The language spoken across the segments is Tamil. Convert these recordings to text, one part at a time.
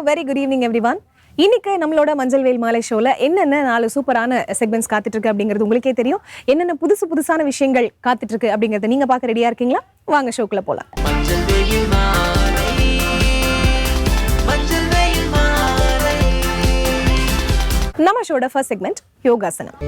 Very good evening everyone. இன்னைக்கு நம்மளோட மஞ்சள் வெயில் மாலை ஷோல என்னென்ன 4 சூப்பரான செக்மெண்ட்ஸ் காத்துட்டு இருக்கு அப்படிங்கிறது உங்களுக்கே தெரியும். என்னென்ன புதுசான விஷயங்கள் காத்துட்டு இருக்கு அப்படிங்கறத நீங்க பார்க்க ரெடியா இருக்கீங்களா? வாங்க ஷோக்குள்ள போலாம். நம்ம ஷோட ஃபர்ஸ்ட் செக்மெண்ட் யோகாசனம்.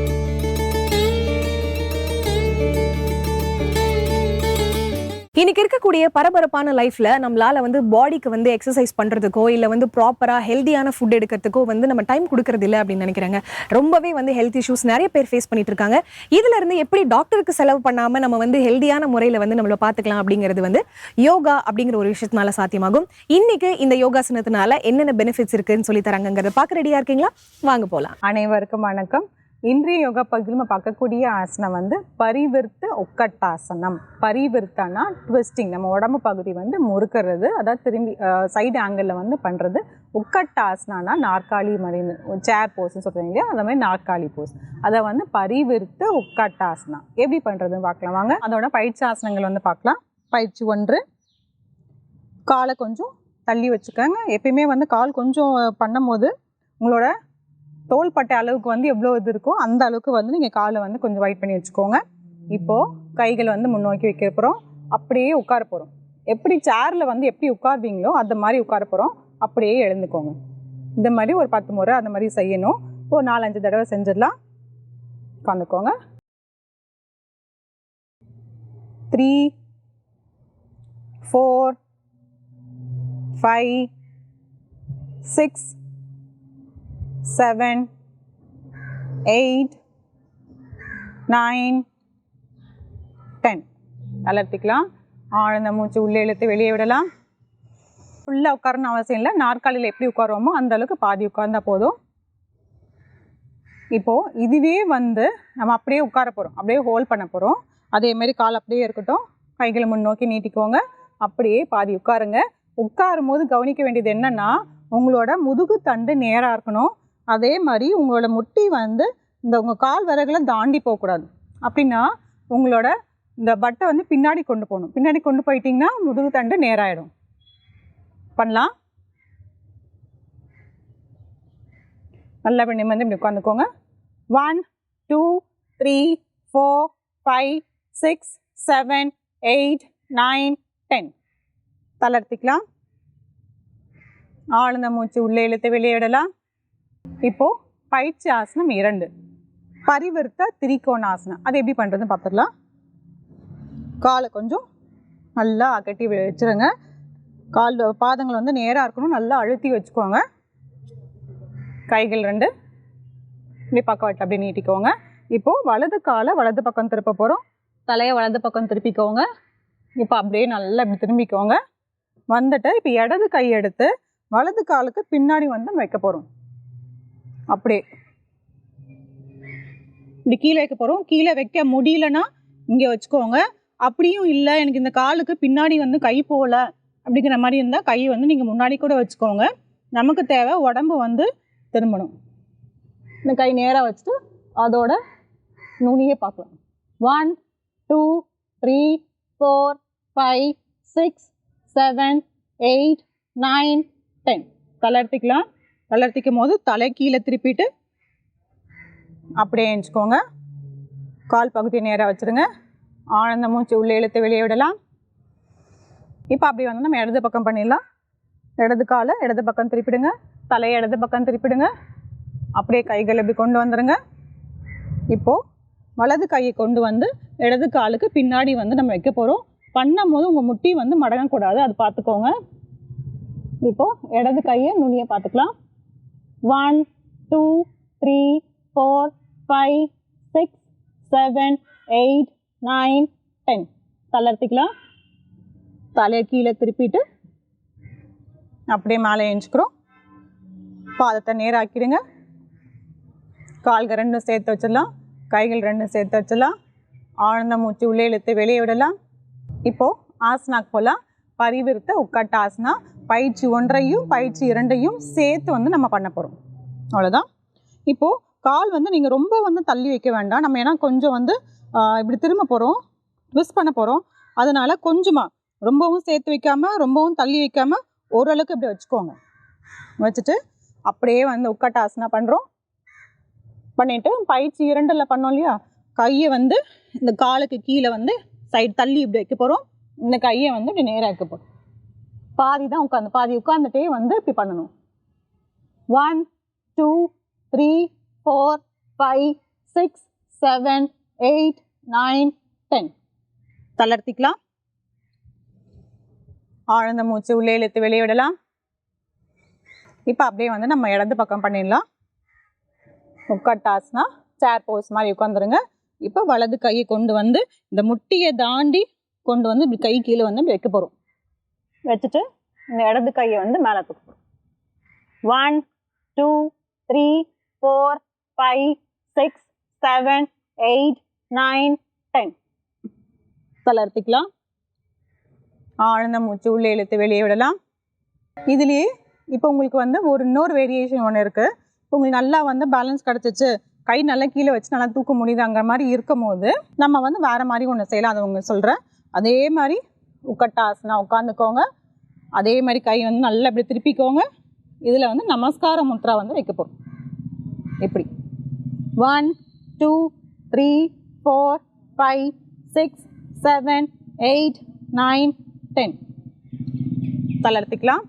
இன்னைக்கு இருக்கக்கூடிய பரபரப்பான லைஃப்ல நம்மளால பாடிக்கு எக்ஸசைஸ் பண்றதுக்கோ இல்ல ப்ராப்பரா ஹெல்தியான ஃபுட் எடுக்கிறதுக்கோ நம்ம டைம் கொடுக்கறது இல்லை அப்படின்னு நினைக்கிறாங்க. ரொம்பவே ஹெல்த் இஷ்யூஸ் நிறைய பேர் ஃபேஸ் பண்ணிட்டு இருக்காங்க. இதுல இருந்து எப்படி டாக்டருக்கு செலவு பண்ணாம நம்ம ஹெல்தியான முறையில நம்மள பாத்துக்கலாம் அப்படிங்கிறது யோகா அப்படிங்கிற ஒரு விஷயத்தினால சாத்தியமாகும். இன்னைக்கு இந்த யோகாசனத்தினால என்னென்ன பெனிஃபிட்ஸ் இருக்குன்னு சொல்லி தராங்கிறத பார்க்க ரெடியா இருக்கீங்களா? வாங்க போலாம். அனைவருக்கும் வணக்கம். இன்றைய யோகா பகுதியில் நம்ம பார்க்கக்கூடிய ஆசனம் பரிவிர்த்த உட்கட்டாசனம். பரிவிர்த்தனா ட்விஸ்டிங், நம்ம உடம்பு பகுதி முறுக்கிறது, அதாவது திரும்பி சைடு ஆங்கிளில் பண்ணுறது. உட்கட்டாசனா நாற்காலி மாதிரி சேர் போஸ்ன்னு சொல்கிறீங்க இல்லையா, அந்த மாதிரி நாற்காலி போஸ். அதை பரிவிர்த்த உட்கட்டாசனா எப்படி பண்ணுறதுன்னு பார்க்கலாம் வாங்க. அதோட பயிற்சி ஆசனங்கள் பார்க்கலாம். பயிற்சி 1, காலை கொஞ்சம் தள்ளி வச்சுக்கோங்க. எப்பயுமே கால் கொஞ்சம் பண்ணும் போது உங்களோட தோள்பட்டை அளவுக்கு எவ்வளோ இது இருக்கோ அந்த அளவுக்கு நீங்கள் காலை கொஞ்சம் வைட் பண்ணி வச்சுக்கோங்க. இப்போது கைகளை முன்னோக்கி வைக்க போகிறோம். அப்படியே உட்கார போகிறோம். எப்படி சேரில் எப்படி உட்காருவீங்களோ அந்த மாதிரி உட்கார போகிறோம். அப்படியே எழுந்துக்கோங்க. இந்த மாதிரி ஒரு 10 முறை அந்த மாதிரி செய்யணும். ஒரு 4-5 தடவை செஞ்சிடலாம். உட்காந்துக்கோங்க. 3 4 5 6 7 8 9 10. தளர்த்திக்கலாம். ஆழ்ந்த மூச்சு உள்ளே இழுத்து வெளியே விடலாம். ஃபுல்லாக உட்காரணும் அவசியம் இல்லை. நாற்காலியில் எப்படி உட்காருவோமோ அந்த அளவுக்கு பாதி உட்கார்ந்தா போதும். இப்போது இதுவே நம்ம அப்படியே உட்கார போகிறோம். அப்படியே ஹோல்ட் பண்ண போகிறோம். அதேமாரி கால் அப்படியே இருக்கட்டும். கைகளை முன்னோக்கி நீட்டிக்கோங்க. அப்படியே பாதி உட்காருங்க. உட்காரும் போது கவனிக்க வேண்டியது என்னென்னா, உங்களோட முதுகு தண்டு நேராக இருக்கணும். அதே மாதிரி உங்களோட முட்டி இந்த உங்கள் கால் விறகுல தாண்டி போகக்கூடாது. அப்படின்னா உங்களோட இந்த பட்டை பின்னாடி கொண்டு போகணும். பின்னாடி கொண்டு போயிட்டிங்கன்னா முதுகு தண்டு நேராகிடும். பண்ணலாம். நல்லா நிமிர்ந்து இப்படி உட்காந்துக்கோங்க. 1 2 3 4 5 6 7 8 9 10. தளர்த்திக்கலாம். ஆழ்ந்த மூச்சு உள்ளே இழுத்து வெளியே விடலாம். இப்போது பயிற்சி ஆசனம் 2, பரிவிர்த்த திரிகோணாசனம். அது எப்படி பண்ணுறதுன்னு பார்த்துடலாம். காலை கொஞ்சம் நல்லா கட்டி வச்சுருங்க. கால் பாதங்கள் நேராக இருக்கணும். நல்லா அழுத்தி வச்சுக்கோங்க. கைகள் 2 இப்படி பக்கவாட்டில் அப்படியே நீட்டிக்கோங்க. இப்போது வலது காலை வலது பக்கம் திருப்ப போகிறோம். தலையை வலது பக்கம் திருப்பிக்கோங்க. இப்போ அப்படியே நல்லா இப்படி திரும்பிக்கோங்க. வந்துட்டு இப்போ இடது கை எடுத்து வலது காலுக்கு பின்னாடி வைக்க போகிறோம். அப்படியே இப்படி கீழே வைக்க போகிறோம். கீழே வைக்க முடியலன்னா இங்கே வச்சுக்கோங்க. அப்படியும் இல்லை எனக்கு இந்த காலுக்கு பின்னாடி கை போகல அப்படிங்கிற மாதிரி இருந்தால் கை நீங்கள் முன்னாடி கூட வச்சுக்கோங்க. நமக்கு தேவை உடம்பு திரும்பணும். இந்த கை நேராக வச்சுட்டு அதோட நுனியே பார்க்கலாம். 1 2 3 4 5 6 7 8 9 10. தளர்த்திக்கலாம். தளர்த்திக்கும் போது தலை கீழே திருப்பிட்டு அப்படியே எழுந்துக்கோங்க. கால் பகுதி நேராக வச்சுருங்க. ஆழ்ந்த மூச்சு உள்ளே இழுத்து வெளியே விடலாம். இப்போ அப்படி நம்ம இடது பக்கம் பண்ணிடலாம். இடது காலை இடது பக்கம் திருப்பிடுங்க. தலையை இடது பக்கம் திருப்பிடுங்க. அப்படியே கைகள் இப்படி கொண்டு வந்துடுங்க. இப்போது வலது கையை கொண்டு இடது காலுக்கு பின்னாடி நம்ம வைக்க போகிறோம். பண்ணும் போது உங்கள் முட்டி மடங்கக்கூடாது, அது பார்த்துக்கோங்க. இப்போது இடது கையை நுனியை பார்த்துக்கலாம். 1 2 3 4 5 6 7 8 9 10. தளர்த்திக்கலாம். தலையை கீழே திருப்பிட்டு அப்படியே மேலே எழுஞ்சிக்கிறோம். பாதத்தை நேராக்கிடுங்க. கால்கள் 2 சேர்த்து வச்சிடலாம். கைகள் 2 சேர்த்து வச்சிடலாம். ஆழ்ந்த மூச்சு உள்ளே இழுத்து வெளியே விடலாம். இப்போது ஆசனாக்கு போகலாம். பரிவிர்த்த உட்கட்டாசனா பயிற்சி 1ஐயும் பயிற்சி 2ஐயும் சேர்த்து நம்ம பண்ண போகிறோம். அவ்வளோதான். இப்போது கால் நீங்கள் ரொம்ப தள்ளி வைக்க வேண்டாம். நம்ம ஏன்னா கொஞ்சம் இப்படி திரும்ப போகிறோம், ட்விஸ்ட் பண்ண போகிறோம். அதனால் கொஞ்சமாக ரொம்பவும் சேர்த்து வைக்காமல் ரொம்பவும் தள்ளி வைக்காமல் ஓரளவுக்கு இப்படி வச்சுக்கோங்க. வச்சுட்டு அப்படியே வந்து உட்காட்டாசனா பண்ணுறோம். பண்ணிவிட்டு பயிற்சி 2ல் பண்ணோம் இல்லையா, கையை வந்து இந்த காலுக்கு கீழே வந்து சைடு தள்ளி இப்படி வைக்க போகிறோம். இந்த கையை வந்து இப்படி நேராக வைக்க போகிறோம். பாதி தான் உட்காந்து, பாதி உட்காந்துட்டே வந்து இப்படி பண்ணணும். 1 2 3 4 5 6 7 8 9 10. தளர்த்திக்கலாம். ஆழ்ந்த மூச்சு உள்ளே இழுத்து வெளியே விடலாம். இப்போ அப்படியே வந்து நம்ம இடது பக்கம் பண்ணிடலாம். உட்காட்டாசனா சேர் போஸ் மாதிரி உட்காந்துருங்க. இப்போ வலது கையை கொண்டு வந்து இந்த முட்டியை தாண்டி கொண்டு வந்து இப்படி கை கீழே வந்து இப்படி வைக்க போகிறோம். வச்சுட்டு இந்த இடது கையை வந்து மேலே தூக்க போகிறோம். 1 2 3 4 5 6 7 8 9 10. தளர்த்திக்கலாம். ஆழ்ந்த மூச்சு உள்ளே இழுத்து வெளியே விடலாம். இதுலேயே இப்போ உங்களுக்கு வந்து இன்னொரு வேரியேஷன் ஒன்று இருக்குது. இப்போ உங்களுக்கு நல்லா வந்து பேலன்ஸ் கிடச்சிச்சு, கை நல்லா கீழே வச்சு நல்லா தூக்க முடியுதுங்கிற மாதிரி இருக்கும் போது நம்ம வந்து வேறு மாதிரி ஒன்று செய்யலாம். அதை உங்களுக்கு சொல்கிறேன். அதே மாதிரி உட்காட்டாசனா உட்காந்துக்கோங்க. அதே மாதிரி கை வந்து நல்லா இப்படி திருப்பிக்கோங்க. இதில் வந்து நமஸ்கார முத்ரா வந்து வைக்க போகிறோம். எப்படி 1 2 3 4 5 6 7 8 9 10. தளர்த்திக்கலாம்.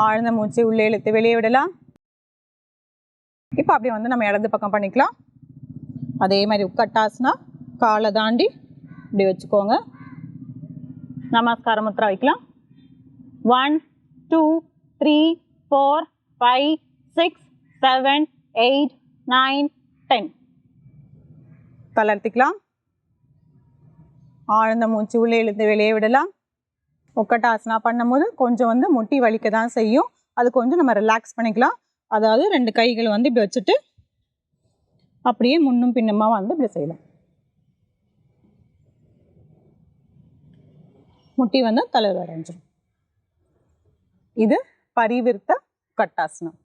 ஆழ்ந்த மூச்சு உள்ளே இழுத்து வெளியே விடலாம். இப்போ அப்படி வந்து நம்ம இடது பக்கம் பண்ணிக்கலாம். அதே மாதிரி உட்காட்டாசனா காலை தாண்டி இப்படி வச்சுக்கோங்க. நமஸ்கார முத்ரா வைக்கலாம். 1 2 3 4 5 6 7 8 9 10. தளர்த்திக்கலாம். ஆழ்ந்த மூச்சு உள்ளே இழுத்து வெளியே விடலாம். உட்காட்டாசனா பண்ணும்போது கொஞ்சம் வந்து முட்டி வலிக்க தான் செய்யும். அது கொஞ்சம் நம்ம ரிலாக்ஸ் பண்ணிக்கலாம். அதாவது 2 கைகள் வந்து இப்படி வச்சுட்டு அப்படியே முன்னும் பின்னமாக வந்து இப்படி செய்யலாம். முட்டி வந்து தளர்வு அடைஞ்சிடும். இது பரிவிர்த்த உட்காட்டாசனம்.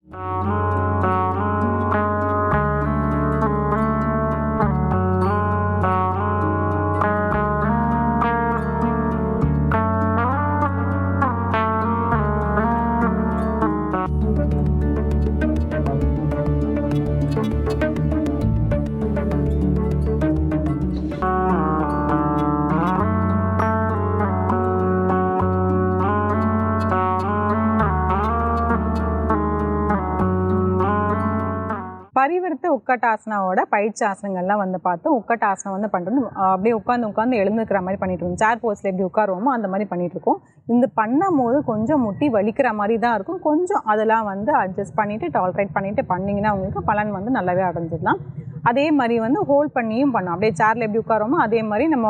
பரிவிர்த்த உட்காட்டாசனாவோட பயிற்சி ஆசனங்கள்லாம் வந்து பார்த்தோம். உட்காட்டாசனம் வந்து பண்ணுறது அப்படியே உட்காந்து எழுந்துக்கிற மாதிரி பண்ணிட்டு இருக்கோம். சேர் போஸ்டில் எப்படி உட்காருவோமோ அந்த மாதிரி பண்ணிட்டு இருக்கோம். இந்த பண்ணும் போது கொஞ்சம் முட்டி வலிக்கிற மாதிரி தான் இருக்கும். கொஞ்சம் அதெல்லாம் வந்து அட்ஜஸ்ட் பண்ணிவிட்டு டாலரேட் பண்ணிவிட்டு பண்ணிங்கன்னா உங்களுக்கு பலன் வந்து நல்லாவே அடைஞ்சிடலாம். அதே மாதிரி வந்து ஹோல்ட் பண்ணியும் பண்ணோம். அப்படியே சேரில் எப்படி உட்காரோமோ அதே மாதிரி நம்ம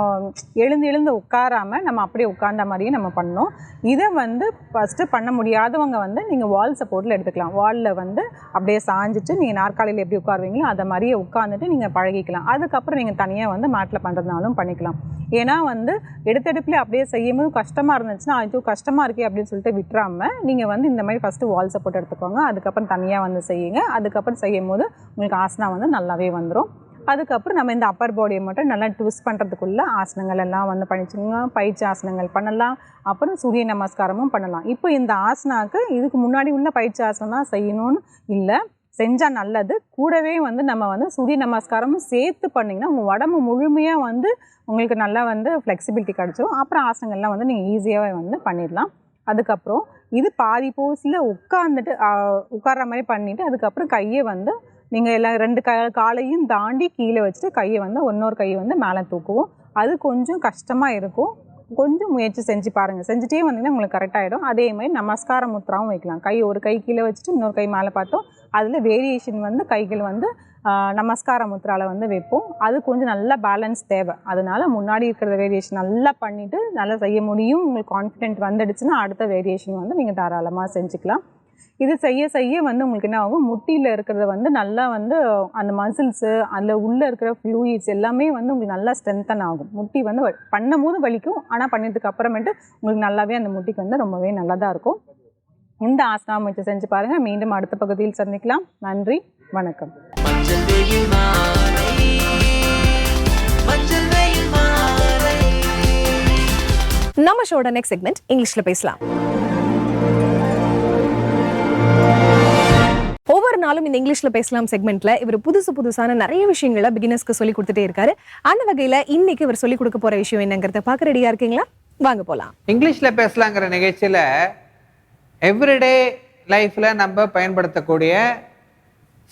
எழுந்து உட்காராமல் நம்ம அப்படியே உட்கார்ந்த மாதிரியும் நம்ம பண்ணோம். இதை வந்து ஃபஸ்ட்டு பண்ண முடியாதவங்க வந்து நீங்கள் வால் சப்போர்ட்டில் எடுத்துக்கலாம். வாலில் வந்து அப்படியே சாஞ்சிட்டு நீங்கள் நாற்காலியில் எப்படி உட்காருவீங்களோ அதை மாதிரியே உட்காந்துட்டு நீங்கள் பழகிக்கலாம். அதுக்கப்புறம் நீங்கள் தனியாக வந்து மேட்டில் பண்ணுறதுனாலும் பண்ணிக்கலாம். ஏன்னா வந்து எடுத்தெடுப்புலேயே அப்படியே செய்யும்போது கஷ்டமாக இருந்துச்சுன்னா அது கஷ்டமாக இருக்கே அப்படின்னு சொல்லிட்டு விட்டுறாமல் நீங்கள் வந்து இந்த மாதிரி ஃபஸ்ட்டு வால் சப்போர்ட் எடுத்துக்கோங்க. அதுக்கப்புறம் தனியாக வந்து செய்யுங்க. அதுக்கப்புறம் செய்யும் போது உங்களுக்கு ஆசனா வந்து நல்லாவே வந்துடும். அதுக்கப்புறம் நம்ம இந்த அப்பர் பாடியை மட்டும் நல்லா ட்விஸ்ட் பண்ணுறதுக்குள்ள ஆசனங்கள் எல்லாம் வந்து பண்ணிச்சுங்க. பயிற்சி ஆசனங்கள் பண்ணலாம். அப்புறம் சூரிய நமஸ்காரமும் பண்ணலாம். இப்போ இந்த ஆசனாவுக்கு இதுக்கு முன்னாடி உள்ள பயிற்சி ஆசனம் தான் செய்யணும்னு இல்லை, செஞ்சால் நல்லது. கூடவே வந்து நம்ம வந்து சூரிய நமஸ்காரமும் சேர்த்து பண்ணிங்கன்னா உங்கள் உடம்பு முழுமையாக வந்து உங்களுக்கு நல்லா வந்து ஃப்ளெக்சிபிலிட்டி கிடச்சிடும். அப்புறம் ஆசனங்கள்லாம் வந்து நீங்கள் ஈஸியாகவே வந்து பண்ணிடலாம். அதுக்கப்புறம் இது பாதி போஸில் உட்கார்ற மாதிரி பண்ணிவிட்டு அதுக்கப்புறம் கையை வந்து நீங்கள் எல்லாம் 2 காலையும் தாண்டி கீழே வச்சுட்டு கையை வந்து இன்னொரு கையை வந்து மேலே தூக்குவோம். அது கொஞ்சம் கஷ்டமாக இருக்கும். கொஞ்சம் முயற்சி செஞ்சு பாருங்கள். செஞ்சுட்டே வந்தீங்கன்னா உங்களுக்கு கரெக்டாகிடும். அதே மாதிரி நமஸ்கார முத்ராவும் வைக்கலாம். ஒரு கை கீழே வச்சுட்டு இன்னொரு கை மேலே பார்த்தோம். அதில் வேரியேஷன் வந்து கைகள் வந்து நமஸ்கார முத்ராவில் வந்து வைப்போம். அது கொஞ்சம் நல்லா பேலன்ஸ் தேவை. அதனால் முன்னாடி இருக்கிற வேரியேஷன் நல்லா பண்ணிவிட்டு நல்லா செய்ய முடியும். உங்களுக்கு கான்ஃபிடென்ட் வந்துடுச்சுன்னா அடுத்த வேரியேஷன் வந்து நீங்கள் தாராளமாக செஞ்சுக்கலாம். இது செய்ய வந்து உங்களுக்கு என்ன ஆகும், முட்டியில் இருக்கிறத வந்து நல்லா வந்து அந்த மசில்ஸு அதில் உள்ளே இருக்கிற ஃப்ளூயிட்ஸ் எல்லாமே வந்து உங்களுக்கு நல்லா ஸ்ட்ரென்தன் ஆகும். முட்டி வந்து பண்ணும் போது வலிக்கும், ஆனால் பண்ணதுக்கு அப்புறமேட்டு உங்களுக்கு நல்லாவே அந்த முட்டிக்கு வந்து ரொம்பவே நல்லா தான் இருக்கும். இந்த ஆசனா முயற்சி செஞ்சு பாருங்கள். மீண்டும் அடுத்த பகுதியில் சந்திக்கலாம். நன்றி, வணக்கம். நம்ம ஷோட நெக்ஸ்ட் செக்மெண்ட் இங்கிலீஷ்ல பேசலாம். நாளும் இந்த இங்கிலீஷ்ல பேசலாம் செக்மெண்ட்ல இவர் புதுசான நிறைய விஷயங்களை பிகினர்ஸ்க்கு சொல்லி கொடுத்துட்டே இருக்காரு. அந்த வகையில இன்னைக்கு இவர் சொல்லி கொடுக்க போற விஷயம் என்னங்கறத பார்க்க ரெடியா இருக்கீங்களா? வாங்க போலாம். இங்கிலீஷ்ல பேசலாங்கிற நிகழ்ச்சியில எவ்ரிடே லைஃப்ல நம்ம பயன்படுத்தக்கூடிய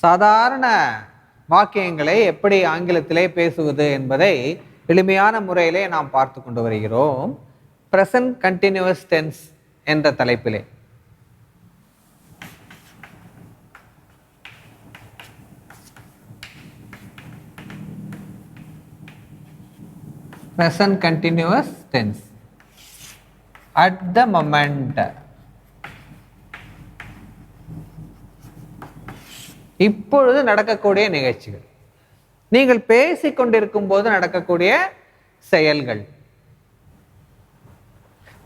சாதாரண வாக்கியங்களை எப்படி ஆங்கிலத்திலே பேசுவது என்பதை எளிமையான முறையிலே நாம் பார்த்து கொண்டு வருகிறோம். பிரசன்ட் கண்டினியூவஸ் டென்ஸ் என்ற தலைப்பிலே. present continuous tense at the moment. இப்பொழுது நடக்கக்கூடிய நிகழ்ச்சிகள், நீங்கள் பேசிக் கொண்டிருக்கும் போது நடக்கக்கூடிய செயல்கள்,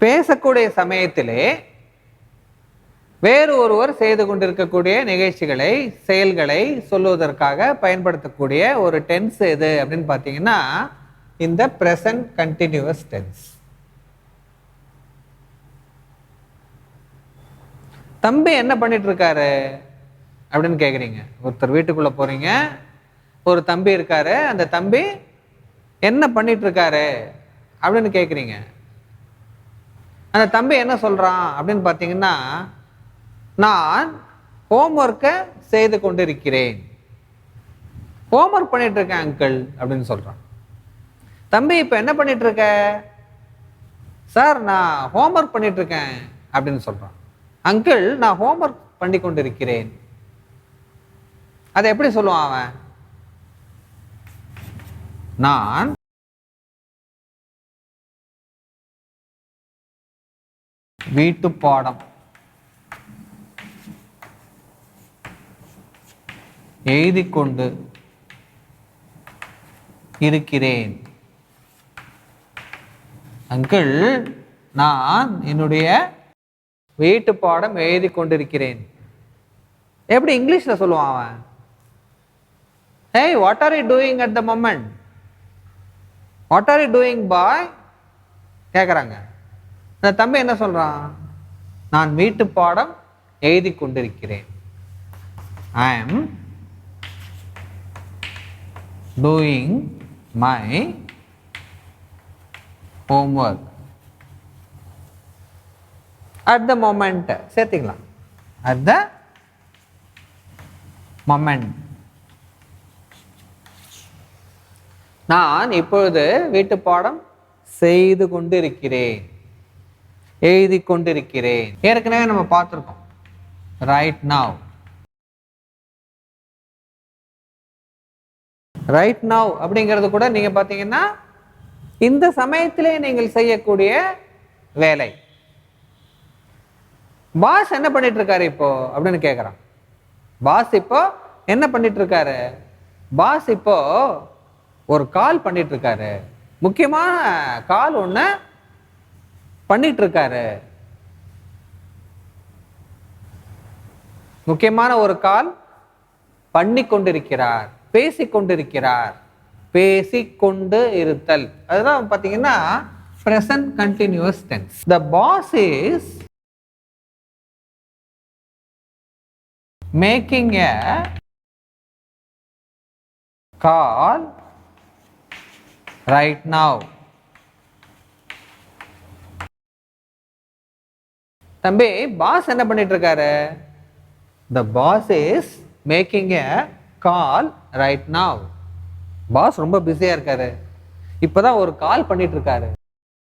பேசக்கூடிய சமயத்திலே வேறு ஒருவர் செய்து கொண்டிருக்கக்கூடிய நிகழ்ச்சிகளை செயல்களை சொல்லுவதற்காக பயன்படுத்தக்கூடிய ஒரு டென்ஸ் எது அப்படின்னு பார்த்தீங்கன்னா இந்த present continuous tense. தம்பி என்ன பண்ணிட்டு இருக்காரு அப்படின்னு கேக்குறீங்க. ஒருத்தர் வீட்டுக்குள்ள போறீங்க, ஒரு தம்பி இருக்காரு, அந்த தம்பி என்ன பண்ணிட்டு இருக்காரு அப்படின்னு கேக்குறீங்க. அந்த தம்பி என்ன சொல்றான் அப்படின்னு பார்த்தீங்கன்னா, நான் ஹோம்ஒர்க்கை செய்து கொண்டிருக்கிறேன், ஹோம்ஒர்க் பண்ணிட்டு இருக்கேன் அங்கிள் அப்படின்னு சொல்றான். தம்பி இப்ப என்ன பண்ணிட்டு இருக்க? சார் நான் ஹோம்ஒர்க் பண்ணிட்டு இருக்கேன் அப்படின்னு சொல்றான். அங்கிள் நான் ஹோம்ஒர்க் பண்ணி கொண்டிருக்கிறேன். அதை எப்படி சொல்லுவான் அவன்? நான் வீட்டு பாடம் எழுதி கொண்டு இருக்கிறேன். அங்கிள் நான் என்னுடைய வீட்டு பாடம் எழுதி கொண்டிருக்கிறேன். எப்படி இங்கிலீஷ்ல சொல்லுவான் அவன்? Hey, what are you doing at the moment? What are you doing boy? கேக்குறாங்க. அந்த தம்பி என்ன சொல்றான்? நான் வீட்டு பாடம் எழுதி கொண்டிருக்கிறேன். I am doing my homework at the moment. சேர்த்துக்கலாம். At the moment. நான் இப்பொழுது வீட்டு பாடம் செய்து கொண்டிருக்கிறேன், எழுதி கொண்டிருக்கிறேன். ஏற்கனவே நம்ம பார்த்துருக்கோம். Right now. ரைட் நவ் அப்படிங்கிறது கூட நீங்க பார்த்தீங்கன்னா இந்த சமயத்திலே நீங்கள் செய்யக்கூடிய வேலை. பாஸ் என்ன பண்ணிட்டு இருக்காரு இப்போ அப்படின்னு கேட்குறான். பாஸ் இப்போ என்ன பண்ணிட்டு இருக்காரு? பாஸ் இப்போ ஒரு கால் பண்ணிட்டு இருக்காரு, முக்கியமான கால் ஒன்று பண்ணிட்டு இருக்காரு. முக்கியமான ஒரு கால் பண்ணி கொண்டிருக்கிறார், பேசிக்கொண்டிருக்கிறார். பேசிக்கொண்டு இருத்தல், அதுதான் பார்த்தீங்கன்னா present continuous tense. The boss is making a call right now. தம்பி பாஸ் என்ன பண்ணிட்டு இருக்காரு? The boss is making a call right now. Boss ரொம்ப பிஸியா இருக்காரு, இப்பதான் ஒரு கால் பண்ணிட்டு இருக்காரு,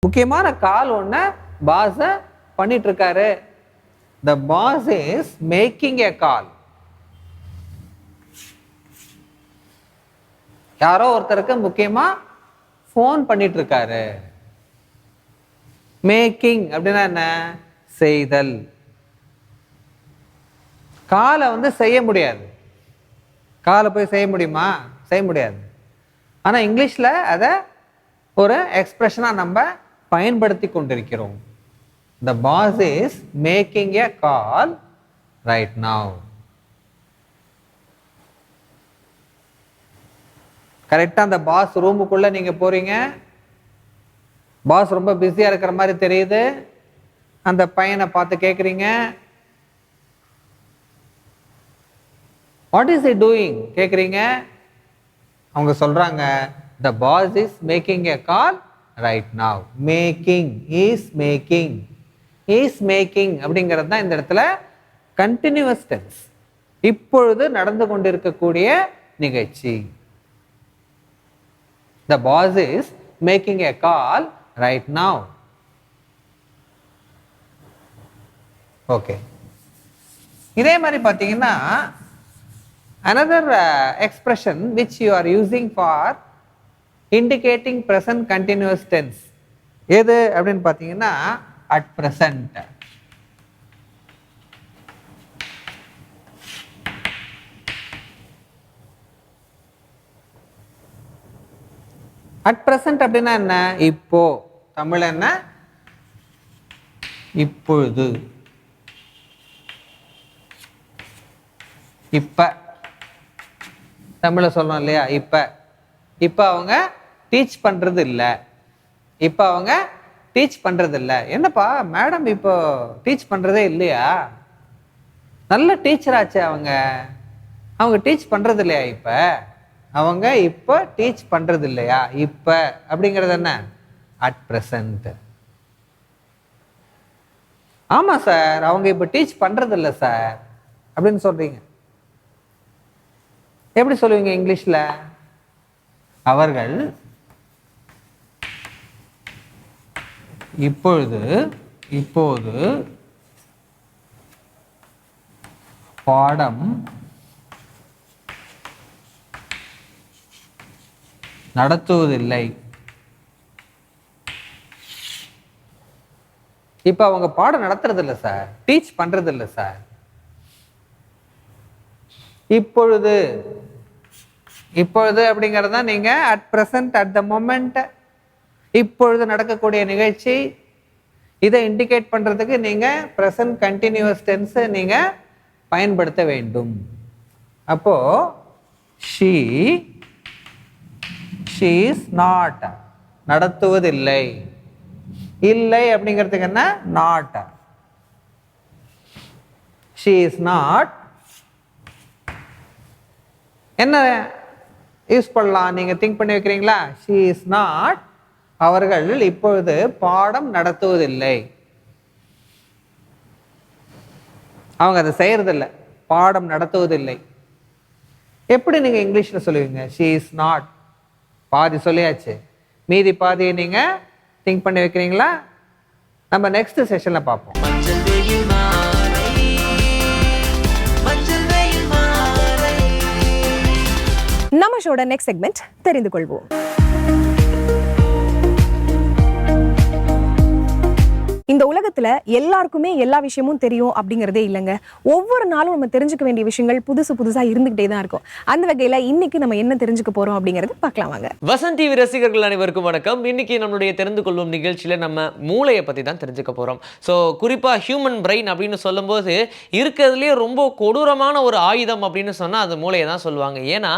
முக்கியமான கால் ஒண்ணு பாஸ் பண்ணிட்டு இருக்காரு. The boss is making a call. யாரோ ஒருத்தருக்கு முக்கியமா ஃபோன் பண்ணிட்டு இருக்காரு. மேக்கிங் அப்படின்னா என்ன? செய்தல். காலை செய்ய முடியாது. காலை போய் செய்ய முடியுமா? செய்ய முடியாது. ஆனா இங்கிலீஷ்ல அதை ஒரு எக்ஸ்பிரஷனா நம்ம பயன்படுத்தி கொண்டிருக்கிறோம். The boss is making a call right now. கரெக்டா அந்த பாஸ் ரூமுக்குள்ள நீங்க போறீங்க, பாஸ் ரொம்ப பிஸியா இருக்கிற மாதிரி தெரியுது. அந்த பையனை பார்த்து கேட்குறீங்க, வாட் இஸ் இட் டூயிங் கேட்குறீங்க. அவங்க சொல்கிறாங்க the boss is making a call right now. Making is making அப்படிங்கிறது தான் இந்த இடத்துல கண்டினியூவஸ் டென்ஸ், இப்பொழுது நடந்து கொண்டிருக்கக்கூடிய நிகழ்ச்சி. The boss is making a call right now. Okay, இதே மாதிரி பார்த்தீங்கன்னா another expression which you are using for indicating present continuous tense எது அப்படின்னு பார்த்தீங்கன்னா at present. at present அப்படின்னா என்ன? இப்போ. தமிழ் என்ன? இப்பொழுது. இப்ப தமிழ சொல்லணும் இல்லையா? இப்ப அவங்க டீச் பண்றது இல்லை. இப்ப அவங்க டீச் பண்றது இல்லை. என்னப்பா மேடம் இப்போ டீச் பண்றதே இல்லையா? நல்ல டீச்சர் ஆச்சு அவங்க டீச் பண்றது இல்லையா? அவங்க இப்போ டீச் பண்றது இல்லையா? இப்ப அப்படிங்கிறது என்ன? At present. ஆமா சார், அவங்க இப்போ டீச் பண்றது இல்லை சார் அப்படின்னு சொல்றீங்க. எப்படி சொல்லுவீங்க இங்கிலீஷ்ல? அவர்கள் இப்போது பாடம் நடத்துவதில்லை. இப்ப அவங்க பாடம் நடத்துறது இல்லை சார், டீச் பண்றது இல்லை சார். இப்பொழுது அப்படிங்கிறது தான் நீங்க at present, at the moment, இப்பொழுது நடக்கக்கூடிய நிகழ்ச்சி, இதை இண்டிகேட் பண்றதுக்கு நீங்க பிரசன்ட் கண்டினியூவஸ் டென்ஸ் நீங்க பயன்படுத்த வேண்டும். அப்போ she is not, நடத்துவதில்லை. இல்லை அப்படிங்கிறதுக்கு என்ன? not. she is not என்ன யூஸ் பண்ணலாம்? நீங்க திங்க் பண்ணி வைக்கிறீங்களா? she is not, அவர்கள் இப்பொழுது பாடம் நடத்துவதில்லை. அவங்க அதை செய்யறதில்லை, பாடம் நடத்துவதில்லை. எப்படி நீங்க இங்கிலீஷ்ல சொல்லுவீங்க? she is not. பாதி சொல்லியாச்சு, மீதி பாதியை நீங்க திங்க் பண்ணி வைக்கிறீங்களா? நம்ம நெக்ஸ்ட் செஷன்ல பார்ப்போம். நம்ம ஷோட நெக்ஸ்ட் செக்மெண்ட் தெரிந்து கொள்வோம். இந்த உலகத்துல எல்லாருக்குமே எல்லா விஷயமும் தெரியும் அப்படிங்கிறதே இல்லைங்க. ஒவ்வொரு நாளும் நம்ம தெரிஞ்சுக்க வேண்டிய விஷயங்கள் புதுசா இருந்துகிட்டே தான் இருக்கும். அந்த வகையில இன்னைக்கு நம்ம என்ன தெரிஞ்சுக்க போறோம் அப்படிங்கறது பார்க்கலாம் வாங்க. வசந்த் டிவி ரசிகர்கள் அனைவருக்கும் வணக்கம். இன்னைக்கு நம்மளுடைய தெரிந்து கொள்வோம் நிகழ்ச்சியில நம்ம மூளையை பத்தி தான் தெரிஞ்சுக்க போறோம். ஸோ குறிப்பா ஹியூமன் பிரெயின் அப்படின்னு சொல்லும்போது இருக்கிறதுலேயே ரொம்ப கொடூரமான ஒரு ஆயுதம் அப்படின்னு சொன்னா அது மூளையை தான் சொல்லுவாங்க. ஏன்னா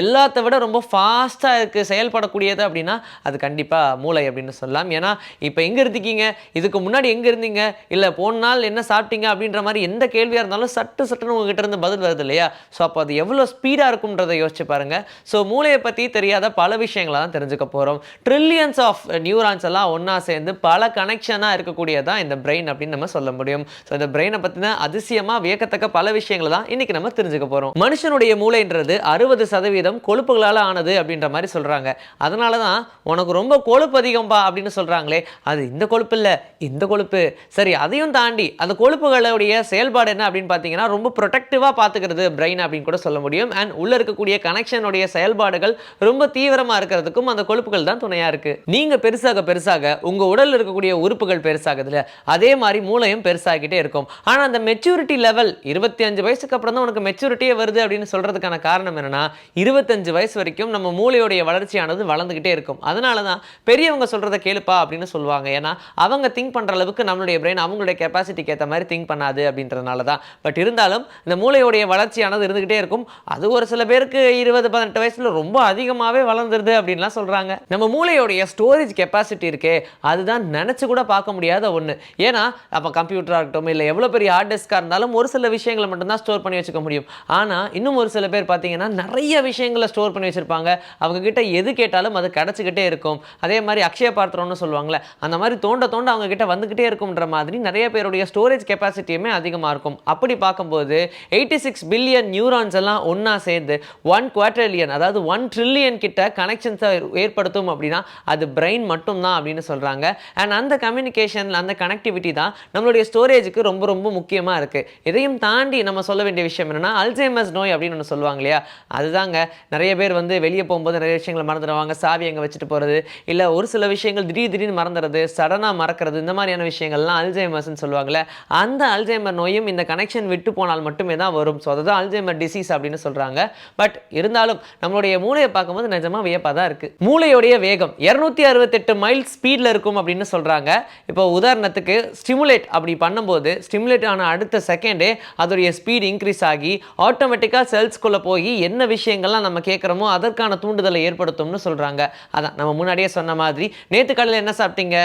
எல்லாத்த விட ரொம்ப ஃபாஸ்டா இருக்கு செயல்படக்கூடியது அப்படின்னா அது கண்டிப்பா மூளை அப்படின்னு சொல்லலாம். ஏன்னா இப்போ எங்க இருக்கீங்க, இதுக்கு முன்னாடி எங்க இருந்தீங்க, இல்ல போன நாள் என்ன சாப்பிட்டீங்க அப்படின்ற மாதிரி எந்த கேள்வியா இருந்தாலும் சட்டுன்னு உங்ககிட்ட இருந்து பதில் வருது இல்லையா? ஸோ அப்போ அது எவ்வளவு ஸ்பீடா இருக்கும்ன்றதை யோசிச்சு பாருங்க. ஸோ மூளையை பத்தி தெரியாத பல விஷயங்களை தான் தெரிஞ்சுக்க போறோம். ட்ரில்லியன்ஸ் ஆஃப் நியூரான்ஸ் எல்லாம் ஒன்னா சேர்ந்து பல கனெக்ஷனா இருக்கக்கூடியதான் இந்த பிரெயின் அப்படின்னு நம்ம சொல்ல முடியும். ஸோ இந்த பிரெயினை பத்தின அதிசயமா வியக்கத்தக்க பல விஷயங்களை தான் இன்னைக்கு நம்ம தெரிஞ்சுக்க போறோம். மனுஷனுடைய மூளைன்றது 60% கொழுப்புகளால ஆனது அப்படின்ற மாதிரி சொல்றாங்க. அதனாலதான் உனக்கு ரொம்ப கொழுப்பு அதிகம்பா அப்படின்னு சொல்றாங்களே, அது இந்த கொழுப்பு இல்ல இந்த கொழுப்பு. சரி, அதையும் தாண்டி அந்த கொழுப்புகளுடைய செயல்பாடு என்ன அப்படின்னு பார்த்தீங்கன்னா ரொம்ப ப்ரொடெக்டிவாக பார்த்துக்கிறது பிரெயின் அப்படின்னு கூட சொல்ல முடியும். அண்ட் உள்ள இருக்கக்கூடிய கனெக்ஷனுடைய செயல்பாடுகள் ரொம்ப தீவிரமாக இருக்கிறதுக்கும் அந்த கொழுப்புகள் தான் துணையாக இருக்கு. நீங்க பெருசாக உங்க உடல் இருக்கக்கூடிய உறுப்புகள் பெருசாகுதுல, அதே மாதிரி மூளையும் பெருசாகிட்டே இருக்கும். ஆனால் அந்த மெச்சூரிட்டி லெவல் 25 வயசுக்கு அப்புறம் தான் உனக்கு மெச்சூரிட்டியே வருது அப்படின்னு சொல்றதுக்கான காரணம் என்னன்னா 25 வயசு வரைக்கும் நம்ம மூளையோடைய வளர்ச்சியானது வளர்ந்துகிட்டே இருக்கும். அதனால தான் பெரியவங்க சொல்றதை கேளுப்பா அப்படின்னு சொல்லுவாங்க. ஏன்னா அவங்க திங்க் பண்ற அளவுக்கு நம்மளுடைய பிரெயின் அவங்களுடைய கெப்பாசிட்டிக்கு ஏற்ற மாதிரி திங்க் பண்ணாது அப்படின்றதுனால தான். பட் இருந்தாலும் இந்த மூளையோடைய வளர்ச்சியானது இருந்துகிட்டே இருக்கும். அது ஒரு சில பேருக்கு 20-18 வயசுல ரொம்ப அதிகமாகவே வளர்ந்துருது அப்படின்லாம் சொல்றாங்க. நம்ம மூளையோடைய ஸ்டோரேஜ் கெப்பாசிட்டி இருக்கே, அதுதான் நினைச்சு கூட பார்க்க முடியாத ஒன்று. ஏன்னா அப்போ கம்ப்யூட்டராக இருக்கட்டும், இல்லை எவ்வளோ பெரிய ஹார்ட் டிஸ்காக இருந்தாலும் ஒரு சில விஷயங்களை மட்டும்தான் ஸ்டோர் பண்ணி வச்சுக்க முடியும். ஆனால் இன்னும் ஒரு சில பேர் பார்த்தீங்கன்னா நிறைய விஷயங்களை ஸ்டோர் பண்ணி வச்சிருப்பாங்க. அவங்க கிட்ட எது கேட்டாலும் அது கிடச்சிக்கிட்டே இருக்கும். அதே மாதிரி அக்ஷய பாத்திரம்னு சொல்லுவாங்களே, அந்த மாதிரி தோண்ட தோண்ட அவங்க கிட்ட வந்துகிட்டே இருக்கும்ன்ற மாதிரி நிறைய பேருடைய ஸ்டோரேஜ் கெப்பாசிட்டியுமே அதிகமாக இருக்கும். அப்படி பார்க்கும்போது 86 பில்லியன் நியூரான்ஸ் எல்லாம் ஒன்றா சேர்ந்து 1 குவாட்ரில்லியன், அதாவது 1 ட்ரில்லியன் கிட்ட கனெக்ஷன்ஸை ஏற்படுத்தும் அப்படின்னா அது பிரெயின் மட்டும்தான் அப்படின்னு சொல்கிறாங்க. அண்ட் அந்த கம்யூனிகேஷன், அந்த கனெக்டிவிட்டி தான் நம்மளுடைய ஸ்டோரேஜுக்கு ரொம்ப ரொம்ப முக்கியமாக இருக்குது. இதையும் தாண்டி நம்ம சொல்ல வேண்டிய விஷயம் என்னென்னா, அல்சைமர்ஸ் நோய் அப்படின்னு ஒன்று சொல்லுவாங்க இல்லையா, அதுதாங்க. நிறைய பேர் வந்து வெளியே போகும்போது நிறைய விஷயங்களை மறந்துடுவாங்க. சாவி அங்கே வச்சுட்டு போகிறது, இல்லை ஒரு சில விஷயங்கள் திடீர்னு மறந்துடுறது, சடனாக மறக்கிறது, இந்த மாதிரியான விஷயங்கள்லாம் அல்சைமர்ஸ்ன்னு சொல்லுவாங்கள்ல. அந்த அல்சைமர் நோயும் இந்த கனெக்ஷன் விட்டு போனால் மட்டுமே தான் வரும். ஸோ அதுதான் அல்சைமர் டிசீஸ் அப்படின்னு சொல்கிறாங்க. பட் இருந்தாலும் நம்மளுடைய மூளையை பார்க்கும்போது நிஜமாக வியப்பாக தான் இருக்குது. மூளையோடைய வேகம் 268 மைல் ஸ்பீடில் இருக்கும் அப்படின்னு சொல்கிறாங்க. இப்போ உதாரணத்துக்கு ஸ்டிமுலேட் அப்படி பண்ணும்போது, ஸ்டிமுலேட் ஆன அடுத்த செகண்டே அதோடைய ஸ்பீட் இன்க்ரீஸ் ஆகி ஆட்டோமேட்டிக்காக செல்ஸ்குள்ளே போய் என்ன விஷயங்கள்லாம் நம்ம கேட்குறோமோ அதற்கான தூண்டுதலை ஏற்படுத்தும்னு சொல்கிறாங்க. அதான் நம்ம முன்னாடியே சொன்ன மாதிரி, நேற்று காலையில் என்ன சாப்பிட்டீங்க,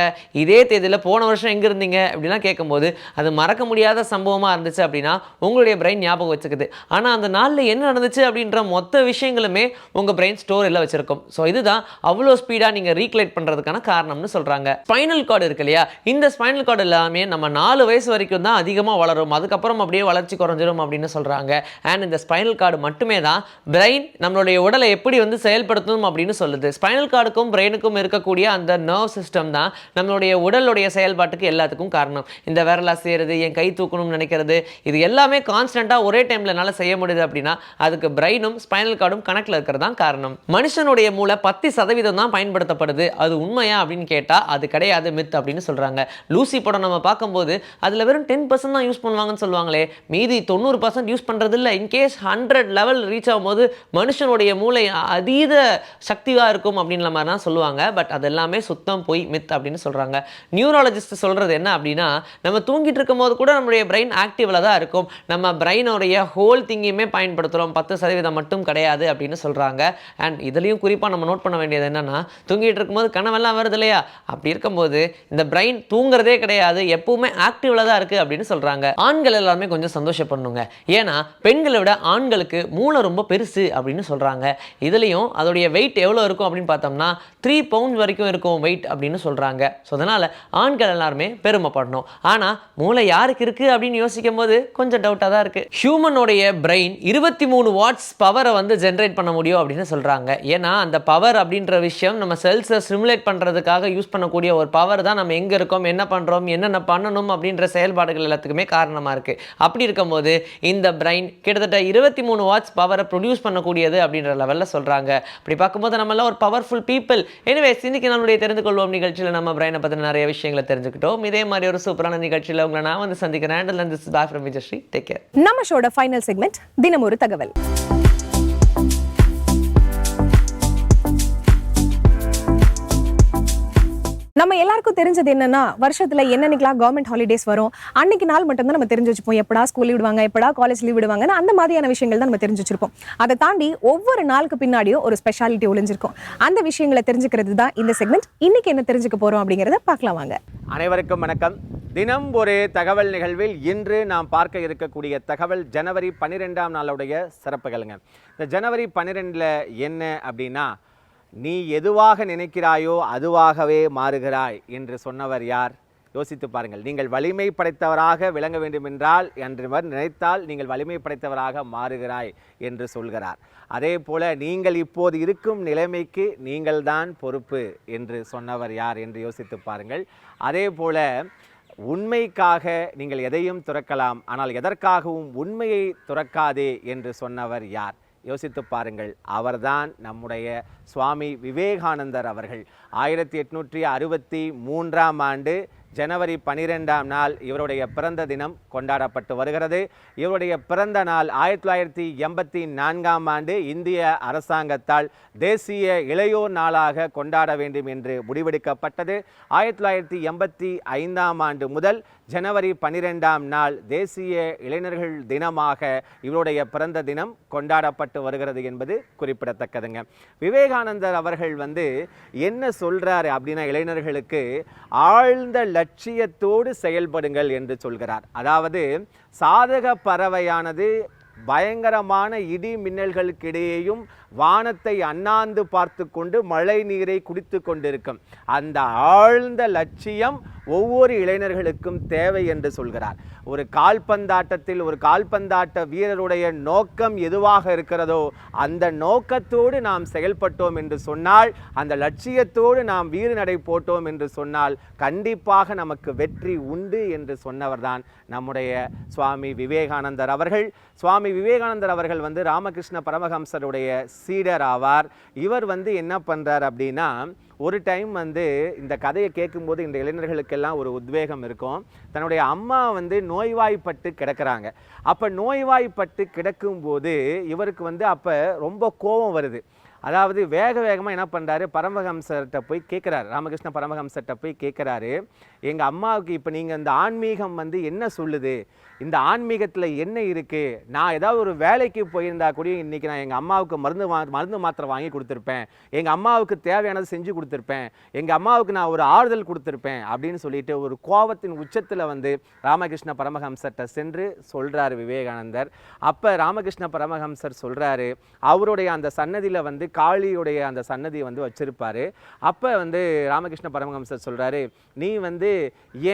இதே தேதியில் போன வருஷம் எங்கே இருந்தீங்க அப்படிலாம் கேட்கும்போது அது மறக்க முடியாத சம்பவமாக இருந்துச்சு அப்படின்னா உங்களுடைய பிரெயின் ஞாபகம் வச்சுக்குது. ஆனால் அந்த நாளில் என்ன நடந்துச்சு அப்படின்ற மொத்த விஷயங்களுமே உங்கள் பிரெயின் ஸ்டோரில் வச்சிருக்கும். ஸோ இதுதான் அவ்வளோ ஸ்பீடாக நீங்கள் ரீகலெக்ட் பண்ணுறதுக்கான காரணம்னு சொல்கிறாங்க. ஸ்பைனல் கார்டு இருக்கு இல்லையா, இந்த ஸ்பைனல் கார்டு எல்லாமே நம்ம 4 வயசு வரைக்கும் தான் அதிகமாக வளரும். அதுக்கப்புறம் அப்படியே வளர்ச்சி குறைஞ்சிரும் அப்படின்னு சொல்கிறாங்க. அண்ட் இந்த ஸ்பைனல் கார்டு மட்டுமே தான் பிரெயின் நம்மளுடைய உடலை எப்படி வந்து செயல்படுத்தணும் அப்படின்னு சொல்லுது. ஸ்பைனல் கார்டுக்கும் பிரெயினுக்கும் இருக்கக்கூடிய அந்த நர்வ் சிஸ்டம் தான் நம்மளுடைய உடலுடைய செயல்பாட்டுக்கு எல்லாத்துக்கும் காரணம். இந்த விரலா செய்கிறது, என் கை தூக்கணும்னு நினைக்கிறது, இது எல்லாமே கான்ஸ்டன்ட்டாக ஒரே டைமில் என்னால் செய்ய முடியுது அப்படின்னா அதுக்கு பிரெயினும் ஸ்பைனல் கார்டும் கணக்கில் இருக்கிறது தான் காரணம். மனுஷனுடைய மூளை 10% தான் பயன்படுத்தப்படுது. அது உண்மையா அப்படின்னு கேட்டால் அது கிடையாது, மித் அப்படின்னு சொல்கிறாங்க. லூசி படம் நம்ம பார்க்கும்போது அதில் வெறும் 10% தான் யூஸ் பண்ணுவாங்கன்னு சொல்லுவாங்களே, மீதி 90% யூஸ் பண்ணுறது இல்லை. இன்கேஸ் 100 லெவல் ரீச் ஆகும்போது மனுஷனுடைய மூளை அதீத சக்தியாக இருக்கும் அப்படின்ற மாதிரி தான் சொல்லுவாங்க. பட் அது எல்லாமே சுத்தம் போய் மித் அப்படின்னு சொல்கிறாங்க. நியூராலஜிஸ்ட் சொல்கிறது என்ன அப்படின்னா, நம்ம தூங்கிட்டு இருக்கும் போது கூட நம்மளுடைய பிரெயின் ஆக்டிவில் தான் இருக்கும். நம்ம பிரெயினுடைய ஹோல் திங்கையுமே பயன்படுத்துகிறோம், 10% மட்டும் கிடையாது அப்படின்னு சொல்கிறாங்க. அண்ட் இதுலேயும் குறிப்பாக நம்ம நோட் பண்ண வேண்டியது என்னென்னா, தூங்கிட்டு இருக்கும்போது கனவெல்லாம் வருது இல்லையா, அப்படி இருக்கும்போது இந்த பிரெயின் தூங்குறதே கிடையாது, எப்பவுமே ஆக்டிவில் தான் இருக்குது அப்படின்னு சொல்கிறாங்க. ஆண்கள் எல்லாருமே கொஞ்சம் சந்தோஷப்படணுங்க. ஏன்னா பெண்களை விட ஆண்களுக்கு மூளை ரொம்ப பெருசு அப்படின்னு சொல்கிறாங்க. இதுலேயும் அதோடைய வெயிட் எவ்வளோ இருக்கும் அப்படின்னு பார்த்தோம்னா 3 பவுண்ட் வரைக்கும் இருக்கும் வெயிட் அப்படின்னு சொல்கிறாங்க. ஸோ அதனால் ஆண்கள் எல்லாருமே பெருமைப்படணும். ஆனால் மூளை யாருக்கு இருக்குது அப்படின்னு யோசிக்கும் போது கொஞ்சம் டவுட்டாக தான் இருக்குது. ஹியூமனோடைய பிரெயின் 23 வாட்ஸ் பவரை வந்து ஜென்ரேட் பண்ண முடியும் அப்படின்னு சொல்கிறாங்க. ஏன்னா அந்த பவர் அப்படின்ற விஷயம் நம்ம செல்ஸை ஸ்டிமுலேட் பண்ணுறதுக்காக யூஸ் பண்ணக்கூடிய ஒரு பவர் தான். நம்ம எங்கே இருக்கோம், என்ன பண்ணுறோம், என்னென்ன பண்ணணும் அப்படின்ற செயல்பாடுகள் எல்லாத்துக்குமே காரணமாக இருக்குது. அப்படி இருக்கும்போது இந்த பிரெயின் கிட்டத்தட்ட 23 வாட்ஸ் பவரை ப்ரொடியூஸ் பண்ணக்கூடியது அப்படின்ற லெவலில் சொல்கிறாங்க. அப்படி பார்க்கும்போது நம்மளாம் ஒரு பவர்ஃபுல் பீப்புள். எனிவேஸ், இன்னைக்கு நம்மளுடைய தெரிந்து கொள்வோம் நிகழ்ச்சியில் நம்ம பிரெயினை பற்றின நிறைய விஷயங்களை தெரிஞ்சுக்கிட்டோம். இதே மாதிரி ஒரு சூப்பரான நிகழ்ச்சியில் உங்களை நான் வந்து சந்திக்கிறேன். Take care. நம்ம ஷோட ஃபைனல் செக்மெண்ட் தினம் ஒரு தகவல். நம்ம எல்லாருக்கும் தெரிஞ்சது என்னன்னா, வருஷத்துல என்னன்னைக்கெல்லாம் கவர்மெண்ட் ஹாலிடேஸ் வரும், அன்னைக்கு நாள் மட்டும் தான் நம்ம தெரிஞ்சு வச்சுப்போம். எப்படா ஸ்கூல் லீவ் விடுவாங்க, எப்படா காலேஜ் லீவ் விடுவாங்கன்னு அந்த மாதிரியான விஷயங்கள் தான் நம்ம தெரிஞ்சு வச்சிருப்போம். அதை தாண்டி ஒவ்வொரு நாளுக்கு பின்னாடியும் ஒரு ஸ்பெஷாலிட்டி ஒளிஞ்சிருக்கும். அந்த விஷயங்களை தெரிஞ்சுக்கிறது தான் இந்த செக்மெண்ட். இன்னைக்கு என்ன தெரிஞ்சுக்க போறோம் அப்படிங்கறத பார்க்கலாம் வாங்க. அனைவருக்கும் வணக்கம். தினம் ஒரு தகவல் நிகழ்வில் இன்று நாம் பார்க்க இருக்கக்கூடிய தகவல் ஜனவரி 12ஆம் நாளுடைய சிறப்புகளுங்க. இந்த ஜனவரி 12 என்ன அப்படின்னா, நீ எதுவாக நினைக்கிறாயோ அதுவாகவே மாறுகிறாய் என்று சொன்னவர் யார்? யோசித்து பாருங்கள். நீங்கள் வலிமை படைத்தவராக விளங்க வேண்டும் என்றால் என்றவர் நினைத்தால் நீங்கள் வலிமை படைத்தவராக மாறுகிறாய் என்று சொல்கிறார். அதே போல நீங்கள் இப்போது இருக்கும் நிலைமைக்கு நீங்கள்தான் பொறுப்பு என்று சொன்னவர் யார் என்று யோசித்து பாருங்கள். அதே போல உண்மைக்காக நீங்கள் எதையும் துறக்கலாம், ஆனால் எதற்காகவும் உண்மையை துறக்காதே என்று சொன்னவர் யார்? யோசித்து பாருங்கள். அவர்தான் நம்முடைய சுவாமி விவேகானந்தர் அவர்கள். 1863ஆம் ஆண்டு ஜனவரி 12ஆம் நாள் இவருடைய பிறந்த தினம் கொண்டாடப்பட்டு வருகிறது. இவருடைய பிறந்த நாள் 1984ஆம் ஆண்டு இந்திய அரசாங்கத்தால் தேசிய இளையோர் நாளாக கொண்டாட வேண்டும் என்று முடிவெடுக்கப்பட்டது. 1985ஆம் ஆண்டு முதல் ஜனவரி 12ஆம் நாள் தேசிய இளைஞர்கள் தினமாக இவருடைய பிறந்த தினம் கொண்டாடப்பட்டு வருகிறது என்பது குறிப்பிடத்தக்கதுங்க. விவேகானந்தர் அவர்கள் என்ன சொல்றாரு அப்படின்னா, இளைஞர்களுக்கு ஆழ்ந்த லட்சியத்தோடு செயல்படுங்கள் என்று சொல்கிறார். அதாவது சாதக பறவையானது பயங்கரமான இடி மின்னல்களுக்கிடையேயும் வானத்தை அண்ணாந்து பார்த்து கொண்டு மழை நீரை குடித்து கொண்டிருக்கும். அந்த ஆழ்ந்த லட்சியம் ஒவ்வொரு இளைஞர்களுக்கும் தேவை என்று சொல்கிறார். ஒரு கால்பந்தாட்டத்தில் ஒரு கால்பந்தாட்ட வீரருடைய நோக்கம் எதுவாக இருக்கிறதோ அந்த நோக்கத்தோடு நாம் செயல்பட்டோம் என்று சொன்னால், அந்த லட்சியத்தோடு நாம் வீறு நடை போட்டோம் என்று சொன்னால் கண்டிப்பாக நமக்கு வெற்றி உண்டு என்று சொன்னவர்தான் நம்முடைய சுவாமி விவேகானந்தர் அவர்கள். சுவாமி விவேகானந்தர் அவர்கள் ராமகிருஷ்ண பரமஹம்சருடைய சீடர் ஆவார். இவர் என்ன பண்றார் அப்படின்னா, ஒரு டைம் இந்த கதையை கேட்கும்போது இந்த இளைஞர்களுக்கெல்லாம் ஒரு உத்வேகம் இருக்கும். தன்னுடைய அம்மா நோய்வாய்ப்பட்டு கிடக்கிறாங்க. அப்போ நோய்வாய்ப்பட்டு கிடக்கும்போது இவருக்கு அப்போ ரொம்ப கோபம் வருது. அதாவது வேகமாக என்ன பண்ணுறாரு, பரமஹம்சர்கிட்ட போய் கேட்குறாரு, ராமகிருஷ்ண பரமஹம்சர்கிட்ட போய் கேட்குறாரு, எங்கள் அம்மாவுக்கு இப்போ நீங்கள் இந்த ஆன்மீகம் என்ன சொல்லுது, இந்த ஆன்மீகத்தில் என்ன இருக்குது, நான் ஏதாவது ஒரு வேலைக்கு போயிருந்தா கூட இன்றைக்கி நான் எங்கள் அம்மாவுக்கு மருந்து மாத்திரை வாங்கி கொடுத்துருப்பேன், எங்கள் அம்மாவுக்கு தேவையானது செஞ்சு கொடுத்துருப்பேன், எங்கள் அம்மாவுக்கு நான் ஒரு ஆறுதல் கொடுத்துருப்பேன் அப்படின்னு சொல்லிட்டு ஒரு கோபத்தின் உச்சத்தில் ராமகிருஷ்ண பரமஹம்சர்கிட்ட சென்று சொல்கிறாரு விவேகானந்தர். அப்போ ராமகிருஷ்ண பரமஹம்சர் சொல்கிறாரு, அவருடைய அந்த சன்னதியில் காளியுடைய அந்த சன்னதி வச்சிருப்பாரு. அப்போ ராமகிருஷ்ண பரமஹம்சர் சொல்கிறாரு, நீ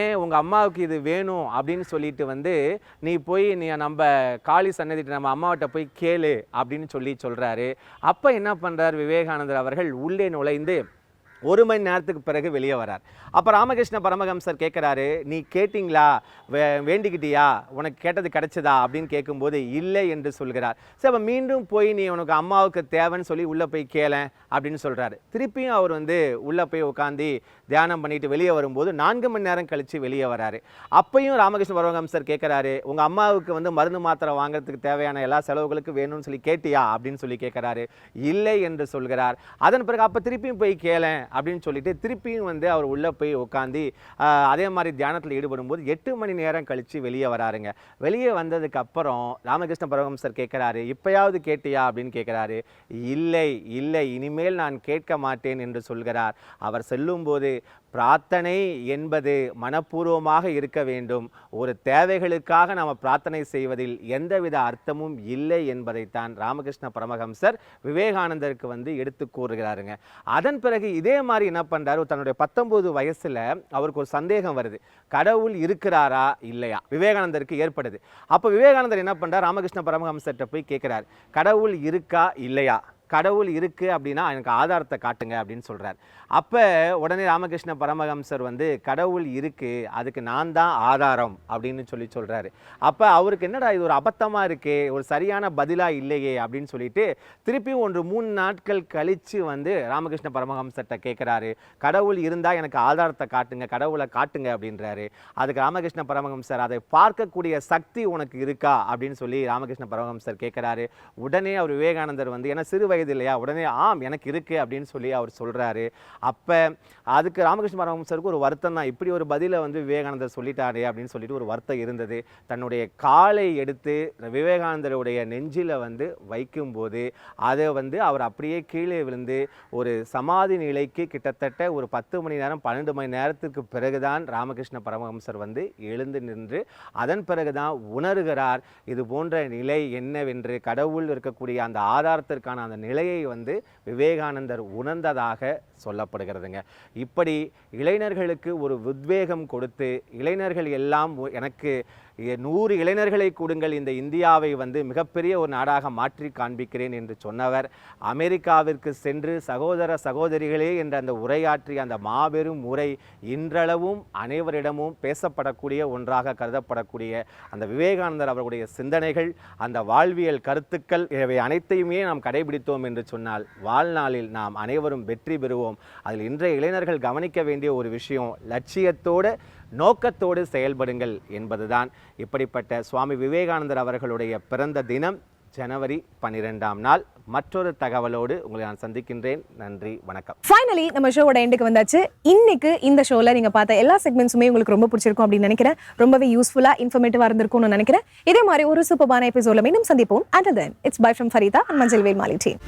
ஏன் உங்கள் அம்மாவுக்கு இது வேணும் அப்படின்னு சொல்லிட்டு நீ போய் நம்ம காளி சன்னதிட்டு நம்ம அம்மாவிட்ட போய் கேளு அப்படின்னு சொல்கிறாரு. அப்போ என்ன பண்ணுறார் விவேகானந்தர் அவர்கள், உள்ளே நுழைந்து 1 மணி நேரத்துக்கு பிறகு வெளியே வரார். அப்போ ராமகிருஷ்ண பரமஹம்சர் கேட்குறாரு, நீ கேட்டிங்களா, வேண்டிக்கிட்டியா, உனக்கு கேட்டது கிடைச்சதா அப்படின்னு கேட்கும்போது இல்லை என்று சொல்கிறார். சரி, அப்போ மீண்டும் போய் நீ உனக்கு அம்மாவுக்கு தேவைன்னு சொல்லி உள்ளே போய் கேளேன் அப்படின்னு சொல்கிறாரு. திருப்பியும் அவர் உள்ளே போய் உட்காந்து தியானம் பண்ணிட்டு வெளியே வரும்போது 4 மணி நேரம் கழித்து வெளியே வராரு. அப்பையும் ராமகிருஷ்ண பரமஹம்சர் கேட்குறாரு, உங்கள் அம்மாவுக்கு மருந்து மாத்திரை வாங்குறதுக்கு தேவையான எல்லா செலவுகளுக்கும் வேணும்னு சொல்லி கேட்டியா அப்படின்னு சொல்லி கேட்குறாரு. இல்லை என்று சொல்கிறார். அதன் பிறகு அப்போ திருப்பியும் போய் கேளேன் அப்படின்னு சொல்லிட்டு திருப்பியும் அவர் உள்ளே போய் உட்காந்து அதே மாதிரி தியானத்தில் ஈடுபடும் போது 8 மணி நேரம் கழித்து வெளியே வராருங்க. வெளியே வந்ததுக்கு அப்புறம் ராமகிருஷ்ண பரமஹம்சர் கேட்குறாரு, இப்பயாவது கேட்டியா அப்படின்னு கேட்குறாரு. இல்லை இல்லை, இனிமேல் நான் கேட்க மாட்டேன் என்று சொல்கிறார். அவர் செல்லும்போது பிரார்த்தனை என்பது மனப்பூர்வமாக இருக்க வேண்டும். ஒரு தேவைகளுக்காக நாம் பிரார்த்தனை செய்வதில் எந்தவித அர்த்தமும் இல்லை என்பதைத்தான் ராமகிருஷ்ண பரமஹம்சர் விவேகானந்தருக்கு எடுத்து கூறுகிறாருங்க. அதன் பிறகு இதே மாதிரி என்ன பண்றாரு, தன்னுடைய 19 வயசுல அவருக்கு ஒரு சந்தேகம் வருது, கடவுள் இருக்கிறாரா இல்லையா விவேகானந்தருக்கு ஏற்படுது. அப்போ விவேகானந்தர் என்ன பண்றார், ராமகிருஷ்ண பரமஹம்சர்கிட்ட போய் கேட்கிறார், கடவுள் இருக்கா இல்லையா, கடவுள் இருக்கு அப்படின்னா எனக்கு ஆதாரத்தை காட்டுங்க அப்படின்னு சொல்றார். அப்போ உடனே ராமகிருஷ்ண பரமஹம்சர் கடவுள் இருக்கு, அதுக்கு நான் தான் ஆதாரம் அப்படின்னு சொல்றாரு. அப்போ அவருக்கு என்னடா இது ஒரு அபத்தமாக இருக்கே, ஒரு சரியான பதிலாக இல்லையே அப்படின்னு சொல்லிட்டு திருப்பியும் 3 நாட்கள் கழித்து ராமகிருஷ்ண பரமஹம்சர்கிட்ட கேட்குறாரு, கடவுள் இருந்தால் எனக்கு ஆதாரத்தை காட்டுங்க, கடவுளை காட்டுங்க அப்படின்றாரு. அதுக்கு ராமகிருஷ்ண பரமஹம்சர், அதை பார்க்கக்கூடிய சக்தி உனக்கு இருக்கா அப்படின்னு சொல்லி ராமகிருஷ்ண பரமஹம்சர் கேட்குறாரு. உடனே அவர் விவேகானந்தர் ஏன்னா சிறு வயது இல்லையா, உடனே ஆம் எனக்கு இருக்கு அப்படின்னு சொல்லி அவர் சொல்றாரு. அப்ப அதுக்கு ராமகிருஷ்ண பரமஹம்சருக்கு ஒரு வருத்தம் தான், இப்படி ஒரு பதில விவேகானந்தர் சொல்லிட்டாரே அப்படின்னு சொல்லிட்டு ஒரு வருத்தம் இருந்தது. தன்னுடைய காலை எடுத்து விவேகானந்தருடைய நெஞ்சில வைக்கும் போது அதை அவர் அப்படியே கீழே விழுந்து ஒரு சமாதி நிலைக்கு கிட்டத்தட்ட ஒரு 10 மணி நேரம் 12 மணி நேரத்துக்கு பிறகுதான் ராமகிருஷ்ண பரமஹம்சர் எழுந்து நின்று அதன் பிறகுதான் உணர்கிறார் இது போன்ற நிலை என்னவென்று. கடவுள் இருக்கக்கூடிய அந்த ஆதாரத்திற்கான அந்த நிலையை விவேகானந்தர் உணர்ந்ததாக சொல்லப்படுகிறதுங்க. இப்படி இளைஞர்களுக்கு ஒரு உத்வேகம் கொடுத்து, இளைஞர்கள் எல்லாம் எனக்கு 100 இளைஞர்களை கொடுங்கள், இந்த இந்தியாவை மிகப்பெரிய ஒரு நாடாக மாற்றி காண்பிக்கிறேன் என்று சொன்னவர், அமெரிக்காவிற்கு சென்று சகோதர சகோதரிகளே என்ற அந்த உரையாற்றிய அந்த மாபெரும் உரை இன்றளவும் அனைவரிடமும் பேசப்படக்கூடிய ஒன்றாக கருதப்படக்கூடிய அந்த விவேகானந்தர் அவர்களுடைய சிந்தனைகள், அந்த வாழ்வியல் கருத்துக்கள், இவை அனைத்தையுமே நாம் கடைபிடித்தோம் என்று சொன்னால் வாழ்நாளில் நாம் அனைவரும் வெற்றி பெறுவோம். அதில் இன்றைய இளைஞர்கள் கவனிக்க வேண்டிய ஒரு விஷயம், லட்சியத்தோடு நோக்கத்தோடு செயல்படுங்கள் என்பதுதான். இப்படிப்பட்ட சுவாமி விவேகானந்தர் அவர்களுடைய பிறந்த தினம் ஜனவரி 12ஆம் நாள். மற்றொரு தகவலோடு உங்களை நான் சந்திக்கின்றேன். நன்றி, வணக்கம். ஃபைனலி நம்ம ஷோவோட எண்டுக்கு வந்தாச்சு. இன்னைக்கு இந்த ஷோல நீங்க பார்த்த எல்லா செக்மெண்ட்ஸுமே உங்களுக்கு ரொம்ப பிடிச்சிருக்கும் அப்படின்னு நினைக்கிறேன். ரொம்பவே யூஸ்ஃபுல்லா இன்ஃபர்மேட்டிவா இருந்திருக்கும்னு நினைக்கிறேன். இதே மாதிரி ஒரு சூப்பரான எபிசோட்ல மீண்டும் சந்திப்போம். Until then, it's bye from Farida and Manjil Velmali team.